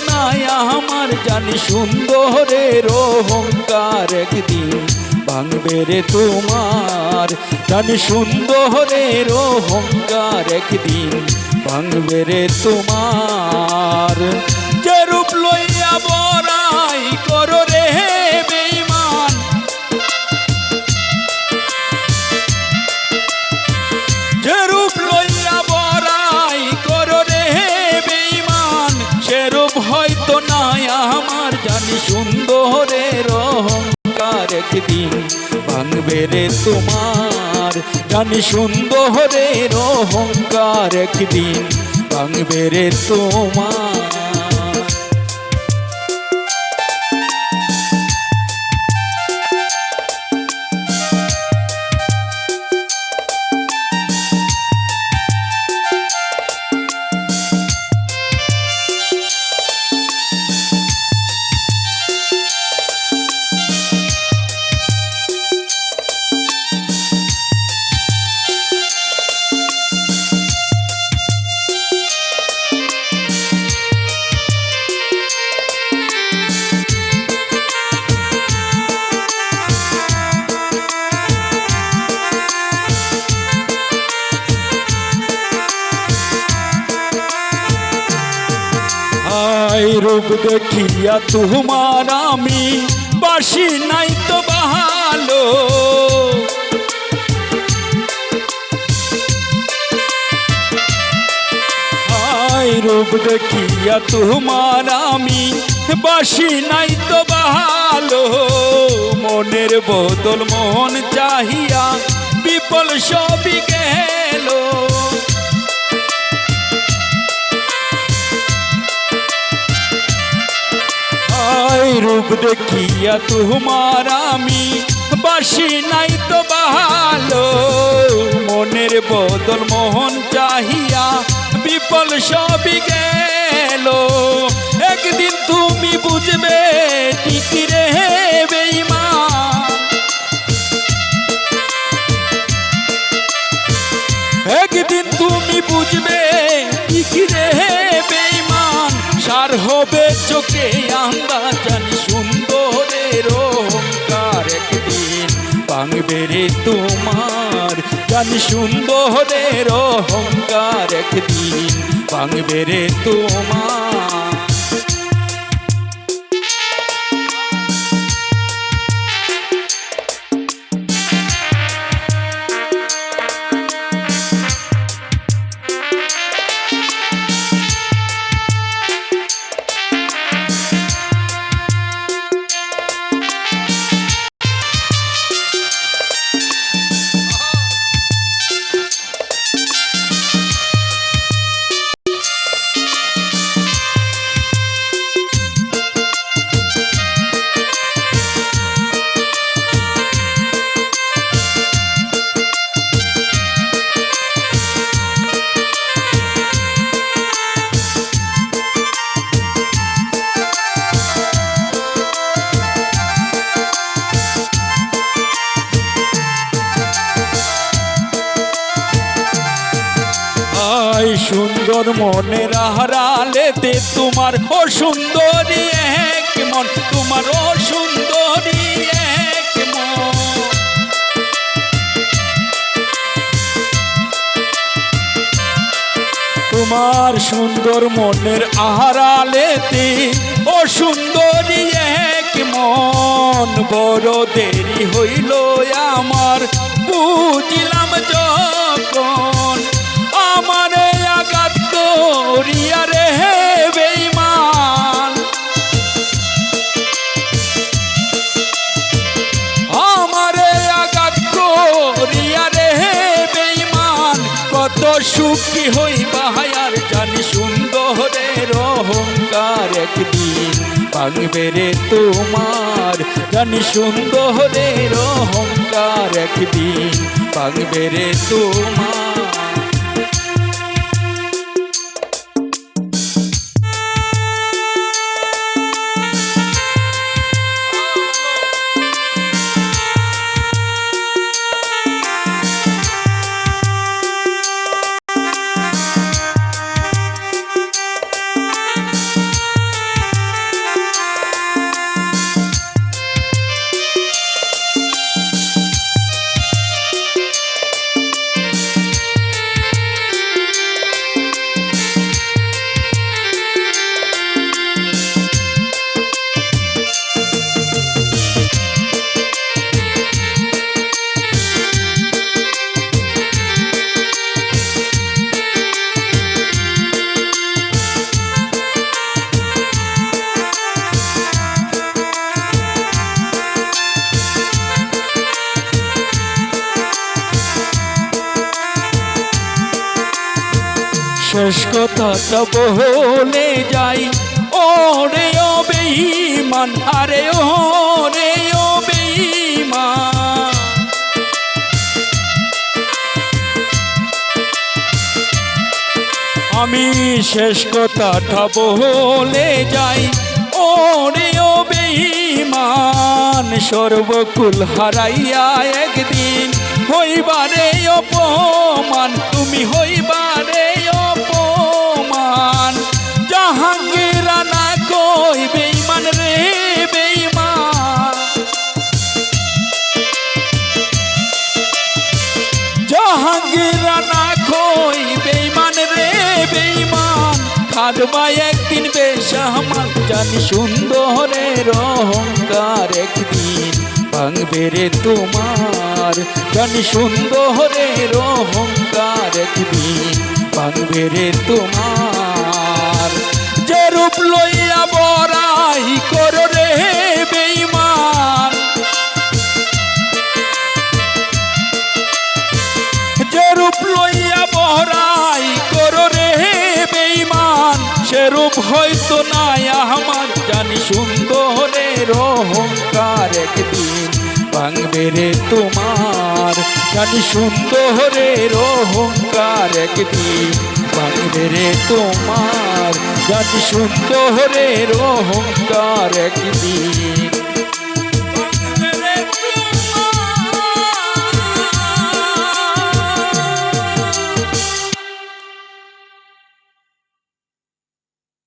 না আমার জানি সুন্দরের অহংকার একদিন ভাঙবে রে তোমার, জানি সুন্দরের অহংকার একদিন ভাঙবে রে তোমার। যে রূপ লইয়া বড়াই করো রে বেঈমান, যে রূপ লইয়া বড়াই করো রে বেঈমান, সে রূপ হয়তো নাই আমার জানি সুন্দরের অহংকার একদিন ভাঙবে রে তোমার, জানি সুন্দরের অহংকার একদিন ভাঙবে রে তোমার। রূপ দেখিয়া তোমার আমি বাসি নাই তো ভালো, রূপ দেখিয়া তোমার আমি বাসি নাই তো ভালো, মনের বদল মন চাহিয়া বিফল সবই গেল। রূপ দেখিয়া তোমার আমি বাসি নাই তো ভালো, মনের বদল মোহন চাহিয়া বিফল সবই গেল। একদিন তুমি বুঝবে ঠিকই রে বেঈমান, একদিন তুমি বুঝবে ঠিকই রে বেঈমান, সার হবে চোখে আন্দাজ জানি সুন্দরের অহংকার একদিন ভাঙবে রে তোমার, জানি সুন্দরের অহংকার একদিন ভাঙবে রে তোমার। সুন্দর মনের হারালেতে তোমার ও সুন্দরী এক মন, তোমার ও সুন্দরী এক মন, তোমার সুন্দর মনের আহারালেতে ও সুন্দরী এক মন। বড় দেরি হইল আমার বুঝিলাম যখন, আমারে আঘাত করিয়া রে বেঈমান, আমারে আঘাত করিয়া রে বেঈমান, কত সুখী হইবা আর জানি সুন্দরের অহংকার একদিন ভাঙবে রে তোমার, জানি সুন্দরের অহংকার একদিন ভাঙবে রে তোমার। শেষ কথাটা বলে যাই, ওরে ও বেঈমান, আরে ওরে ও বেঈমান। আমি শেষ কথাটা বলে যাই, ওরে ও বেঈমান। সর্বকুল হারাইয়া একদিন হইবারে অপমান, তুমি হইবারে অপমান। জাহাঙ্গীর রানা কই বেঈমান রে বেঈমান, জাহাঙ্গীর রানা কই বেঈমান রে বেঈমান। খাদবা একদিন বেশামাল, জানি সুন্দরের অহংকার একদিন ভাঙবে রে তোমার। জানি সুন্দরের অহংকার একদিন ভাঙবে রে তোমার। যে রূপ লইয়া বড়াই করো রে বেঈমান, যে রূপ লইয়া বড়াই করো রে বেঈমান। সে রূপ হয়তো নাই আমার, জানি সুন্দরের অহংকার একদিন ভাঙবে রে তোমার। জানি সুন্দরের অহংকার একদিন ভাঙবে রে তোমার। জানি সুন্দরের অহংকার একদিন